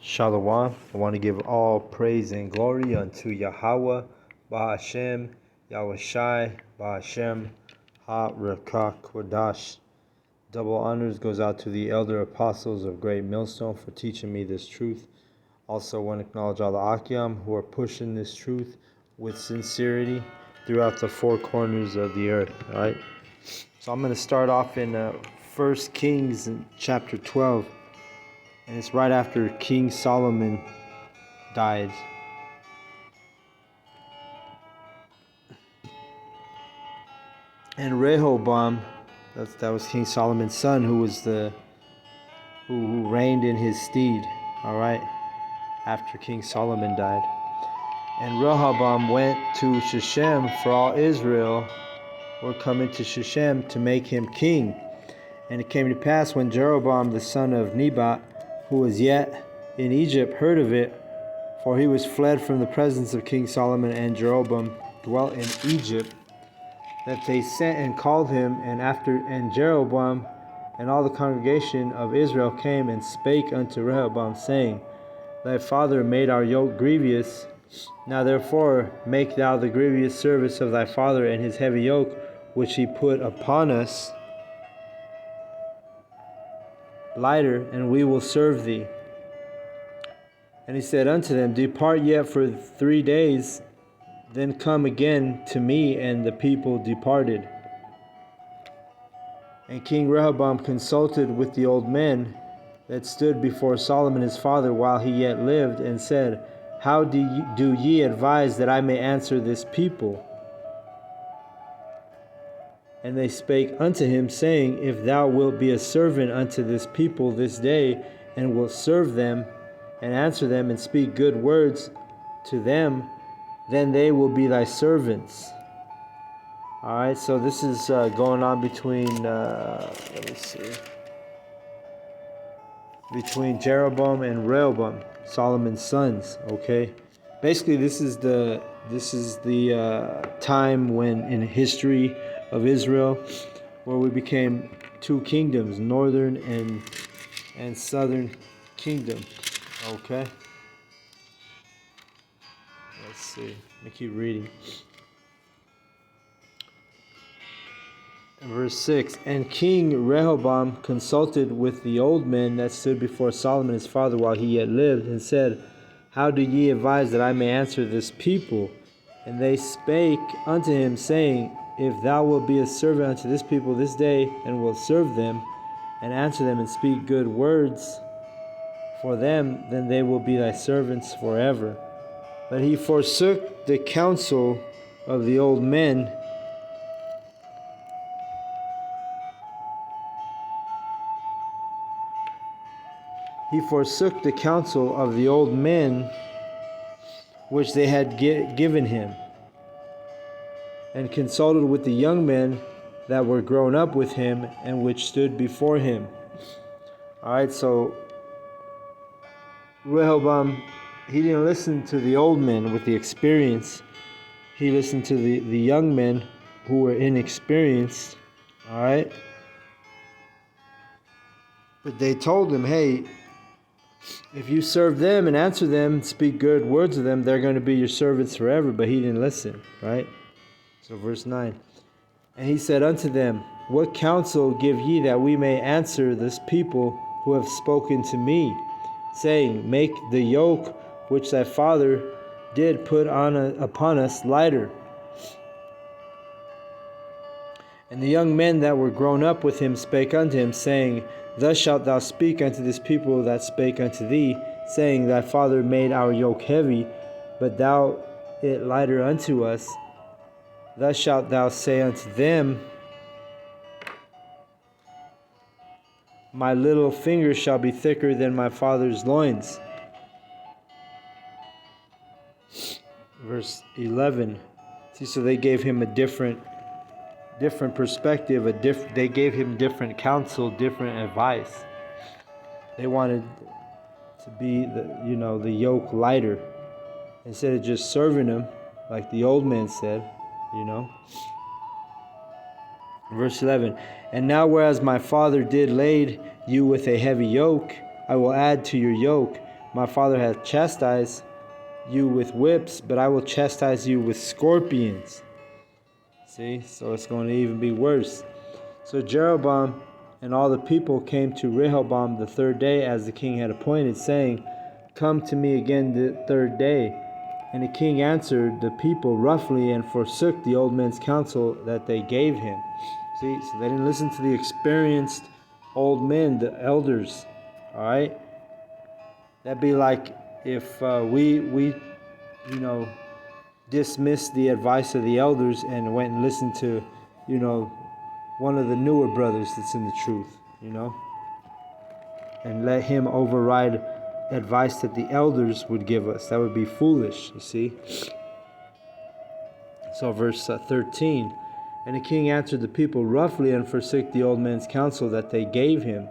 Shalom. I want to give all praise and glory unto Yahweh, Ba'ashem, Yahweh Shai, Ba'ashem, Ha-Rekah Kodash. Double honors goes out to the elder apostles of Great Millstone for teaching me this truth. Also want to acknowledge all the Akyam who are pushing this truth with sincerity throughout the four corners of the earth. All right. So I'm going to start off in 1 Kings in chapter 12. And it's right after King Solomon died. And Rehoboam, that was King Solomon's son, who reigned in his stead. All right, after King Solomon died. And Rehoboam went to Shechem, for all Israel were coming to Shechem to make him king. And it came to pass when Jeroboam the son of Nebat, who was yet in Egypt, heard of it, for he was fled from the presence of King Solomon, and Jeroboam dwelt in Egypt, that they sent and called him, and Jeroboam and all the congregation of Israel came and spake unto Rehoboam, saying, Thy father made our yoke grievous. Now therefore make thou the grievous service of thy father and his heavy yoke, which he put upon us, lighter, and we will serve thee. And he said unto them, Depart yet for 3 days, then come again to me. And the people departed. And King Rehoboam consulted with the old men that stood before Solomon his father while he yet lived, and said, How do ye advise that I may answer this people? And they spake unto him, saying, If thou wilt be a servant unto this people this day, and wilt serve them, and answer them, and speak good words to them, then they will be thy servants. All right, so this is going on between, between Jeroboam and Rehoboam, Solomon's sons. Okay, basically this is the time when in history of Israel where we became two kingdoms, northern and southern kingdom. Okay, let's see, let me keep reading. Verse 6, And King Rehoboam consulted with the old men that stood before Solomon his father while he yet lived, and said, How do ye advise that I may answer this people? And they spake unto him, saying, If thou wilt be a servant unto this people this day, and wilt serve them, and answer them, and speak good words for them, then they will be thy servants forever. But he forsook the counsel of the old men, which they had given him, and consulted with the young men that were grown up with him, and which stood before him. All right, so Rehoboam, he didn't listen to the old men with the experience. He listened to the young men who were inexperienced. All right, but they told him, hey, if you serve them and answer them, speak good words to them, they're going to be your servants forever. But he didn't listen, right? So verse 9, And he said unto them, What counsel give ye that we may answer this people who have spoken to me, saying, Make the yoke which thy father did put upon us lighter? And the young men that were grown up with him spake unto him, saying, Thus shalt thou speak unto this people that spake unto thee, saying, Thy father made our yoke heavy, but thou it lighter unto us. Thus shalt thou say unto them, My little finger shall be thicker than my father's loins. Verse 11. See, so they gave him a different perspective. They gave him different counsel, different advice. They wanted to be the yoke lighter, instead of just serving him like the old man said. Verse 11, And now whereas my father did lade you with a heavy yoke, I will add to your yoke. My father hath chastised you with whips, but I will chastise you with scorpions. See, so it's going to even be worse. So Jeroboam and all the people came to Rehoboam the third day, as the king had appointed, saying, Come to me again the third day. And the king answered the people roughly, and forsook the old men's counsel that they gave him. See, so they didn't listen to the experienced old men, the elders. All right, that'd be like if we dismissed the advice of the elders and went and listened to, one of the newer brothers that's in the truth, and let him override advice that the elders would give us. That would be foolish, you see. So verse 13, and the king answered the people roughly, and forsook the old men's counsel that they gave him,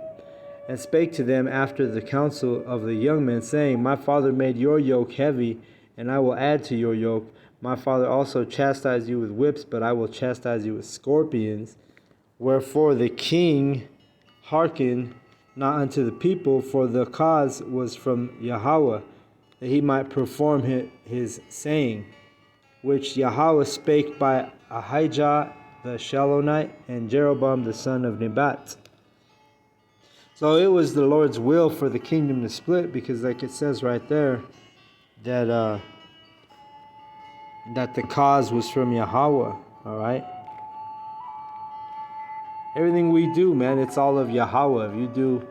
and spake to them after the counsel of the young men, saying, My father made your yoke heavy, and I will add to your yoke. My father also chastised you with whips, but I will chastise you with scorpions. Wherefore the king hearkened not unto the people, for the cause was from Yahweh, that he might perform his saying, which Yahweh spake by Ahijah the Shilonite and Jeroboam the son of Nebat. So it was the Lord's will for the kingdom to split, because like it says right there, that the cause was from Yahweh. All right. Everything we do, man, it's all of Yahweh. If you do,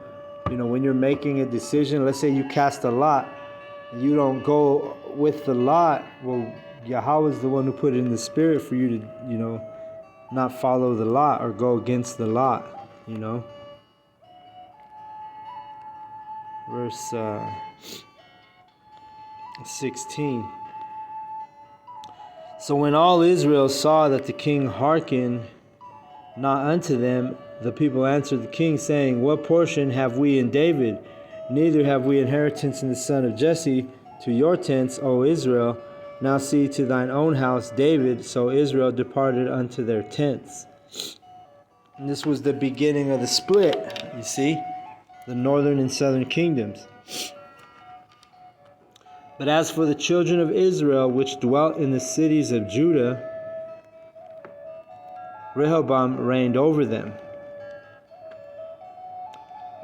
when you're making a decision, let's say you cast a lot, and you don't go with the lot, well, Yahweh is the one who put it in the spirit for you to, not follow the lot or go against the lot, Verse 16. So when all Israel saw that the king hearkened not unto them, the people answered the king, saying, What portion have we in David? Neither have we inheritance in the son of Jesse. To your tents, O Israel. Now see to thine own house, David. So Israel departed unto their tents. And this was the beginning of the split, you see, the northern and southern kingdoms. But as for the children of Israel, which dwelt in the cities of Judah, Rehoboam reigned over them.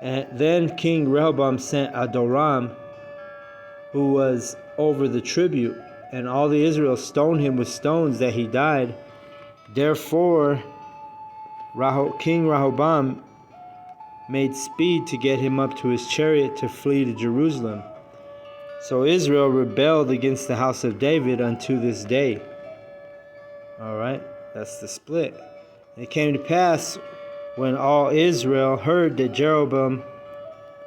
And then King Rehoboam sent Adoram, who was over the tribute, and all the Israel stoned him with stones that he died. Therefore King Rehoboam made speed to get him up to his chariot to flee to Jerusalem. So Israel rebelled against the house of David unto this day. All right, that's the split. And it came to pass, when all Israel heard that Jeroboam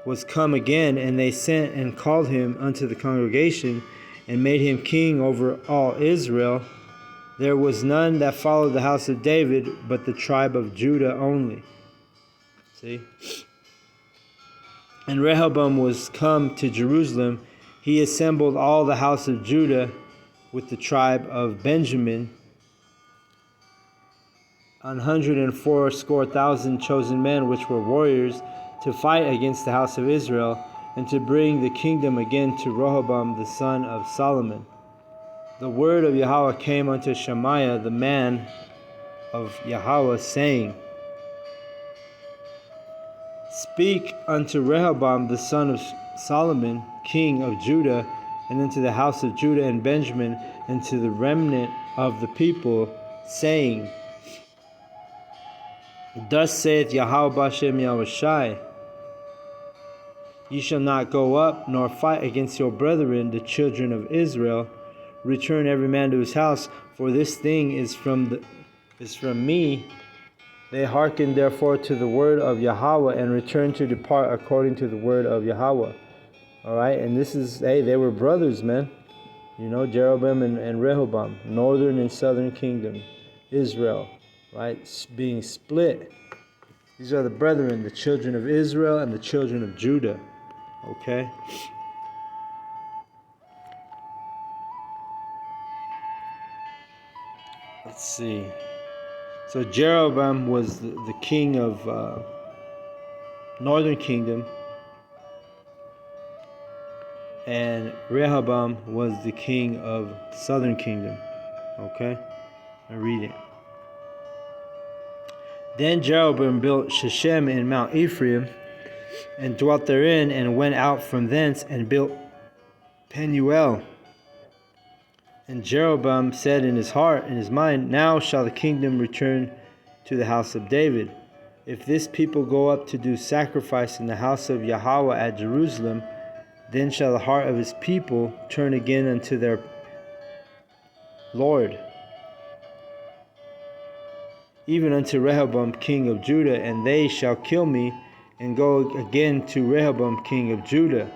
was come again, and they sent and called him unto the congregation, and made him king over all Israel, there was none that followed the house of David, but the tribe of Judah only. See? And Rehoboam was come to Jerusalem. He assembled all the house of Judah with the tribe of Benjamin, 180,000 chosen men, which were warriors, to fight against the house of Israel, and to bring the kingdom again to Rehoboam the son of Solomon. The word of Yahweh came unto Shemaiah the man of Yahweh, saying, Speak unto Rehoboam the son of Solomon, king of Judah, and unto the house of Judah and Benjamin, and to the remnant of the people, saying, Thus saith Yahweh Bashem Yahushai, Ye shall not go up nor fight against your brethren, the children of Israel. Return every man to his house, for this thing is from me. They hearkened therefore to the word of Yahweh, and returned to depart according to the word of Yahweh. All right, and this is, they were brothers, man. Jeroboam and Rehoboam, northern and southern kingdom, Israel, right, being split. These are the brethren, the children of Israel and the children of Judah. Okay? Let's see. So Jeroboam was the king of northern kingdom. and Rehoboam was the king of the southern kingdom. Okay, I read it. Then Jeroboam built Shechem in Mount Ephraim, and dwelt therein, and went out from thence, and built Penuel. And Jeroboam said in his heart, in his mind, now shall the kingdom return to the house of David. If this people go up to do sacrifice in the house of Yahweh at Jerusalem, then shall the heart of his people turn again unto their Lord, even unto Rehoboam king of Judah, and they shall kill me, and go again to Rehoboam king of Judah.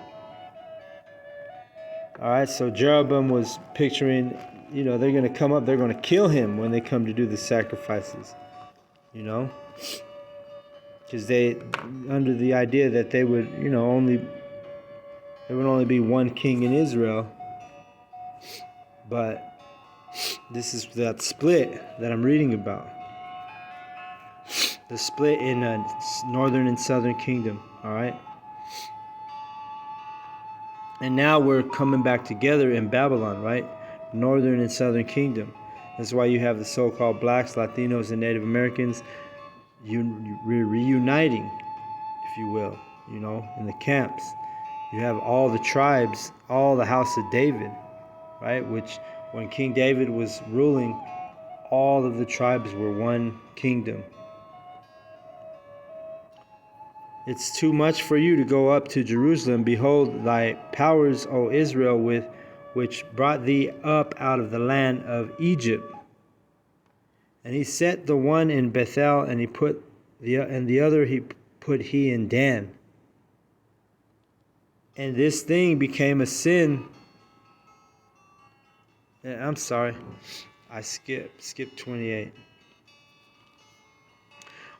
Alright, so Jeroboam was picturing, they're going to come up, they're going to kill him when they come to do the sacrifices, because they, under the idea that they would, there would only be one king in Israel. But this is that split that I'm reading about. The split in northern and southern kingdom, alright? And now we're coming back together in Babylon, right? Northern and southern kingdom. That's why you have the so-called blacks, Latinos, and Native Americans reuniting, if you will, in the camps. You have all the tribes, all the house of David, right? Which, when King David was ruling, all of the tribes were one kingdom. It's too much for you to go up to Jerusalem. Behold, thy powers, O Israel, which brought thee up out of the land of Egypt. And he set the one in Bethel, and the other he put in Dan. And this thing became a sin. I'm sorry, I skipped 28.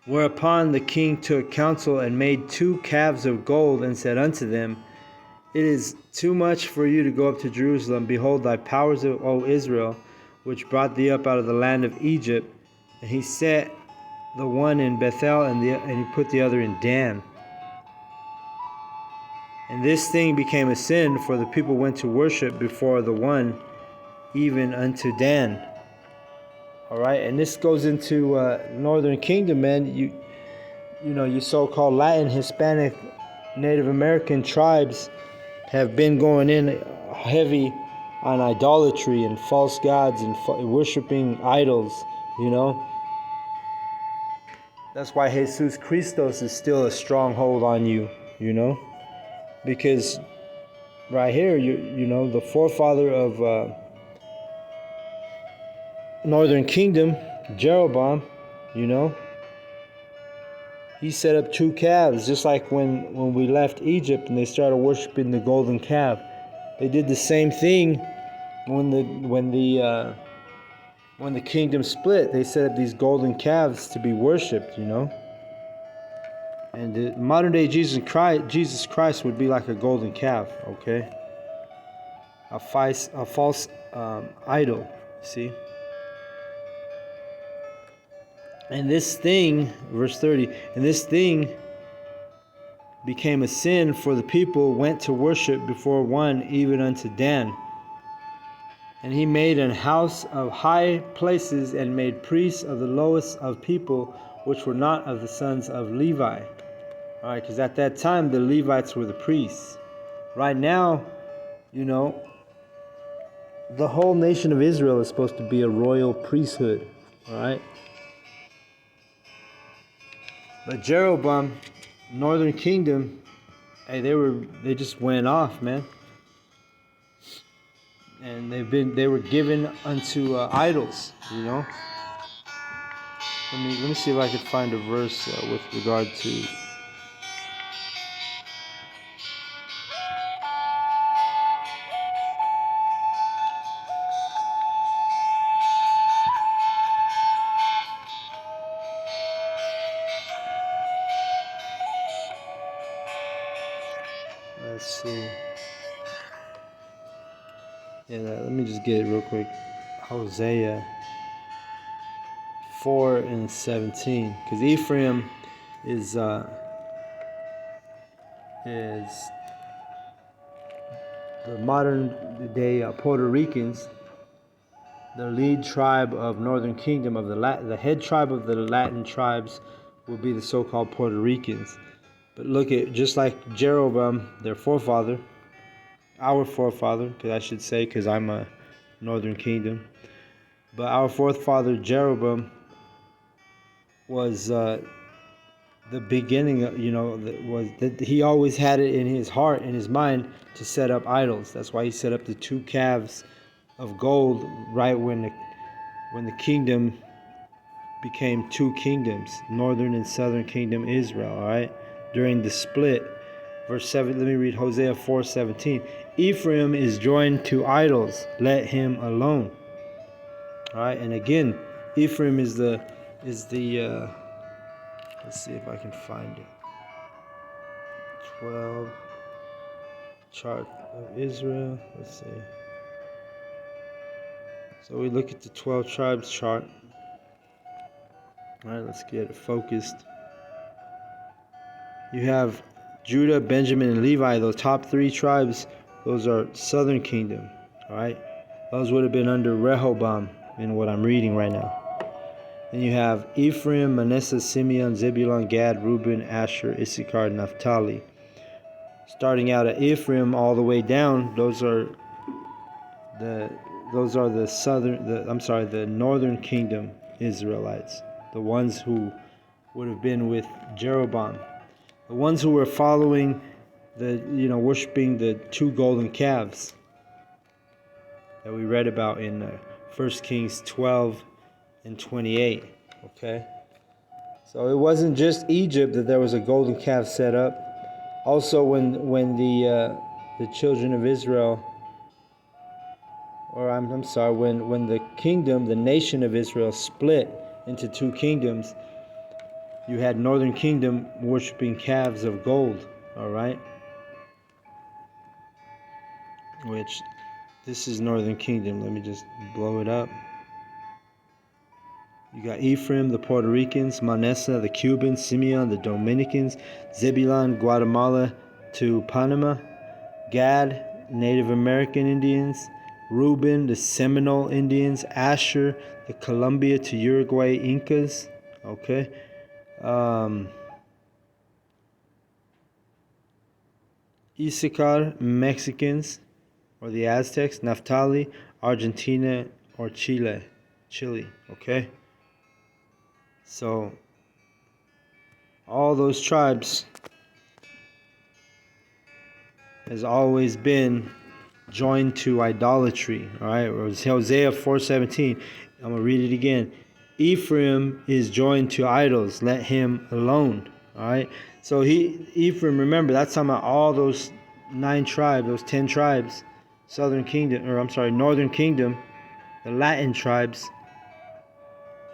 Whereupon the king took counsel and made 2 calves of gold, and said unto them, it is too much for you to go up to Jerusalem. Behold, thy powers, O Israel, which brought thee up out of the land of Egypt. And he set the one in Bethel, and he put the other in Dan. And this thing became a sin, for the people went to worship before the one, even unto Dan. All right, and this goes into Northern Kingdom, man. You so-called Latin, Hispanic, Native American tribes have been going in heavy on idolatry and false gods and worshiping idols. That's why Jesus Christos is still a stronghold on you. Because right here, the forefather of Northern Kingdom, Jeroboam, he set up 2 calves, just like when we left Egypt and they started worshiping the golden calf. They did the same thing when the kingdom split. They set up these golden calves to be worshipped, And the modern day Jesus Christ would be like a golden calf, okay? A false idol, see? And this thing, verse 30, and this thing became a sin, for the people went to worship before one, even unto Dan. And he made an house of high places, and made priests of the lowest of people, which were not of the sons of Levi. All right, because at that time the Levites were the priests. Right now, the whole nation of Israel is supposed to be a royal priesthood. All right. But Jeroboam, Northern Kingdom, hey, they just went off, man. And they were given unto idols, Let me see if I can find a verse with regard to. Let's see. Yeah, let me just get it real quick. Hosea 4:17, because Ephraim is the modern day Puerto Ricans, the lead tribe of Northern Kingdom of the head tribe of the Latin tribes will be the so-called Puerto Ricans. But look at, just like Jeroboam, their forefather, our forefather, because I should say, because I'm a Northern Kingdom, but our forefather Jeroboam was the beginning of, was that he always had it in his heart, in his mind, to set up idols. That's why he set up the 2 calves of gold right when the kingdom became 2 kingdoms, Northern and Southern Kingdom Israel, all right? During the split, verse 7, let me read Hosea 4:17. Ephraim is joined to idols, let him alone. All right, and again, Ephraim is the let's see if I can find it. 12 chart of Israel. Let's see. So we look at the 12 tribes chart. All right, let's get it focused. You have Judah, Benjamin, and Levi, those top 3 tribes. Those are Southern Kingdom. All right, those would have been under Rehoboam in what I'm reading right now. Then you have Ephraim, Manasseh, Simeon, Zebulun, Gad, Reuben, Asher, Issachar, Naphtali. Starting out at Ephraim all the way down, those are the Northern Kingdom Israelites, the ones who would have been with Jeroboam, the ones who were following worshiping the 2 golden calves that we read about in 1 Kings 12 and 28. Okay, so it wasn't just Egypt that there was a golden calf set up. Also, when the children of Israel, or I'm sorry, when the kingdom, the nation of Israel, split into 2 kingdoms, you had Northern Kingdom worshiping calves of gold. All right, which this is Northern Kingdom. Let me just blow it up. You got Ephraim, the Puerto Ricans, Manasseh, the Cubans, Simeon, the Dominicans, Zebulun, Guatemala to Panama, Gad, Native American Indians, Reuben, the Seminole Indians, Asher, the Colombia to Uruguay Incas, okay. Issachar, Mexicans, or the Aztecs, Naphtali, Argentina, or Chile, okay. So all those tribes has always been joined to idolatry. All right, Hosea 4:17. I'm gonna read it again. Ephraim is joined to idols, let him alone. All right, so Ephraim, remember, that's talking about all those 9 tribes, those 10 tribes, Northern Kingdom, the Latin tribes.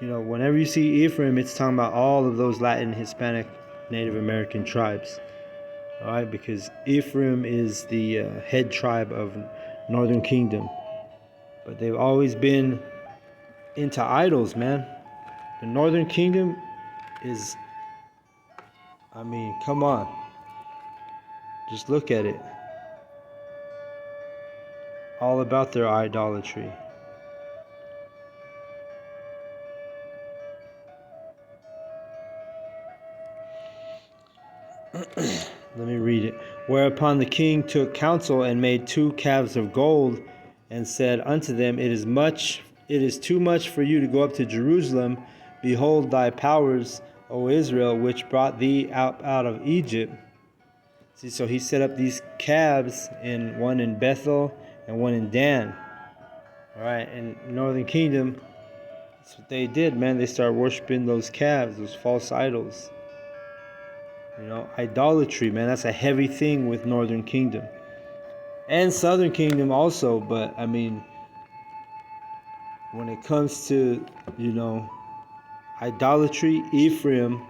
Whenever you see Ephraim, it's talking about all of those Latin, Hispanic, Native American tribes. All right, because Ephraim is the head tribe of Northern Kingdom. But they've always been into idols, man. The Northern Kingdom is, come on. Just look at it. All about their idolatry. Let me read it. Whereupon the king took counsel and made 2 calves of gold, and said unto them, It is too much for you to go up to Jerusalem. Behold thy powers, O Israel, which brought thee out of Egypt. See, so he set up these calves, one in Bethel and one in Dan. All right, in Northern Kingdom, that's what they did, man. They started worshiping those calves, those false idols. Idolatry, man, that's a heavy thing with Northern Kingdom. And Southern Kingdom also, but when it comes to, idolatry, Ephraim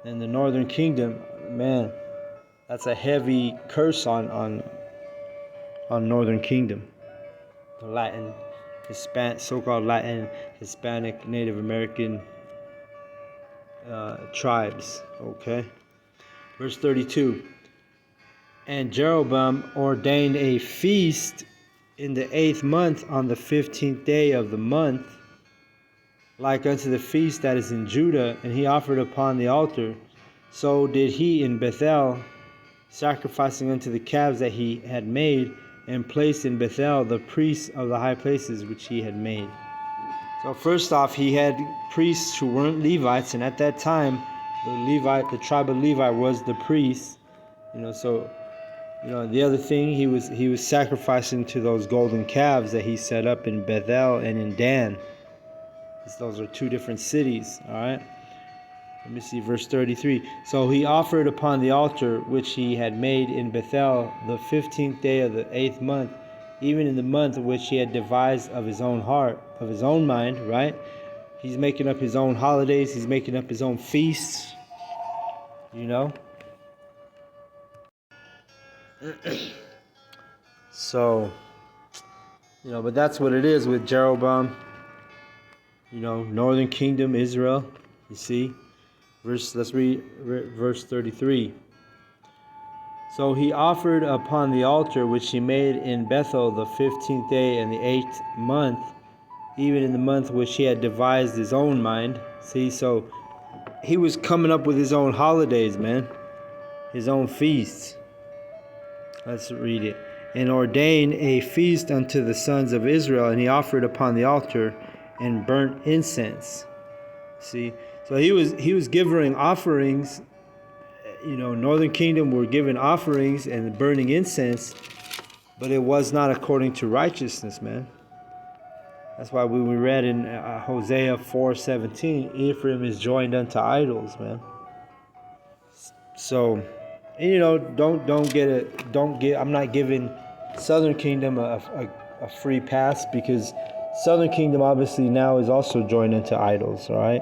and the Northern Kingdom, man, that's a heavy curse on Northern Kingdom. The Latin, so-called Latin, Hispanic, Native American tribes, okay? Verse 32. And Jeroboam ordained a feast in the 8th month on the 15th day of the month, like unto the feast that is in Judah, and he offered upon the altar. So did he in Bethel, sacrificing unto the calves that he had made, and placed in Bethel the priests of the high places which he had made. So first off, he had priests who weren't Levites, and at that time, the tribe of Levi was the priests. So the other thing, he was sacrificing to those golden calves that he set up in Bethel and in Dan. Those are two different cities. All right. Let me see, verse 33. So he offered upon the altar which he had made in Bethel the 15th day of the 8th month, even in the month which he had devised of his own heart, of his own mind, right? He's making up his own holidays. He's making up his own feasts, So, but that's what it is with Jeroboam. Northern kingdom, Israel, you see. Let's read verse 33. So he offered upon the altar which he made in Bethel the 15th day in the 8th month, even in the month which he had devised his own mind. See, so he was coming up with his own holidays, man. His own feasts. Let's read it. And ordained a feast unto the sons of Israel, and he offered upon the altar and burnt incense. See, so he was giving offerings. Northern kingdom were giving offerings and burning incense, but it was not according to righteousness, man. That's why we read in Hosea 4:17, Ephraim is joined unto idols, man. So, I'm not giving Southern Kingdom a free pass, because Southern Kingdom obviously now is also joined into idols, all right?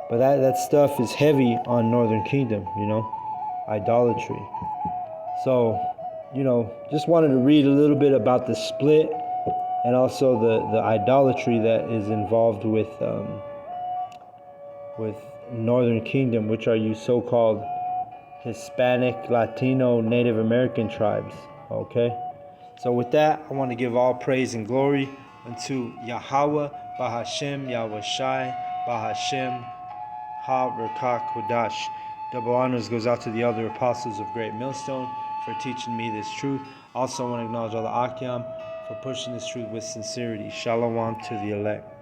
But that stuff is heavy on Northern Kingdom, idolatry. So, just wanted to read a little bit about the split, and also the idolatry that is involved with Northern Kingdom, which are you so-called Hispanic, Latino, Native American tribes. Okay? So with that, I want to give all praise and glory unto Yahweh, Bahashem, Yahweh Shai, Bahashem, Ha Rekah Kodash. Double honors goes out to the other apostles of Great Millstone for teaching me this truth. Also, I want to acknowledge all the Akyam for pushing this truth with sincerity. Shalom to the elect.